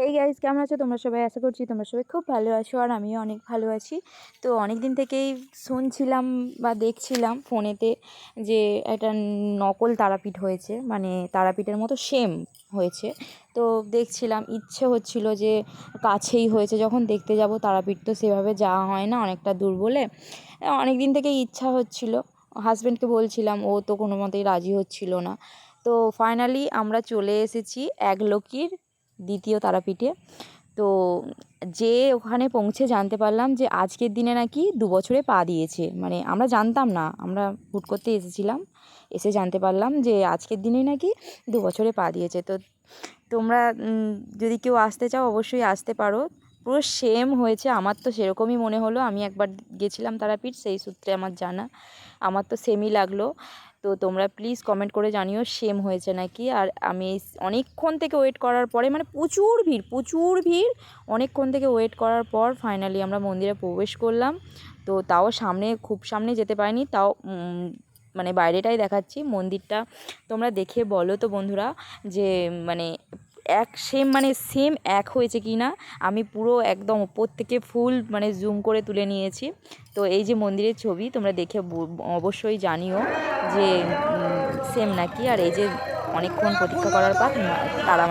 Hey guys, কেমন আছো তোমরা সবাই? আশা করছি তোমরা সবাই খুব ভালো আছো, আর আমিও অনেক ভালো আছি। তো অনেক দিন থেকেই শুনছিলাম বা দেখছিলাম ফোনেতে যে একটা নকল তারাপীঠ হয়েছে, মানে তারাপীঠের মতো সেম হয়েছে। তো দেখছিলাম, ইচ্ছে হচ্ছিল যে কাছেই হয়েছে যখন দেখতে যাব। তারাপীঠ তো সেভাবে যাওয়া হয় না, অনেকটা দূর বলে অনেক দিন থেকেই ইচ্ছা হচ্ছিল। হাজব্যান্ডকে বলছিলাম, ও তো কোনো মতেই রাজি হচ্ছিল না। তো ফাইনালি আমরা চলে এসেছি একলোকির দ্বিতীয় তারাপীঠে। তো যে ওখানে পৌঁছে জানতে পারলাম যে আজকের দিনে নাকি 2 বছরে পা দিয়েছে। মানে আমরা জানতাম না, আমরা হুট করতে এসেছিলাম, এসে জানতে পারলাম যে আজকের দিনেই নাকি 2 বছরে পা দিয়েছে। তো তোমরা যদি কেউ আসতে চাও অবশ্যই আসতে পারো। পুরো সেম হয়েছে, আমার তো সেরকমই মনে হলো। আমি একবার গেছিলাম তারাপীঠ, সেই সূত্রে আমার জানা, আমার তো সেমই লাগলো। তো তোমরা প্লিজ কমেন্ট করে জানিও সেম হয়েছে নাকি। আর আমি অনেকক্ষণ থেকে ওয়েট করার পরে, মানে প্রচুর ভিড়, অনেকক্ষণ থেকে ওয়েট করার পর ফাইনালি আমরা মন্দিরে প্রবেশ করলাম। তো তাও সামনে, খুব সামনে যেতে পারিনি, তাও মানে বাইরেটাই দেখাচ্ছি মন্দিরটা। তোমরা দেখে বলো তো বন্ধুরা যে মানে সেম এক হয়েছে কি না। আমি পুরো একদম ওপর থেকে ফুল মানে জুম করে তুলে নিয়েছি। তো এই যে মন্দিরের ছবি, তোমরা দেখে অবশ্যই জানিও যে সেম নাকি। আর এই যে অনেকক্ষণ প্রতীক্ষা করার পর তারা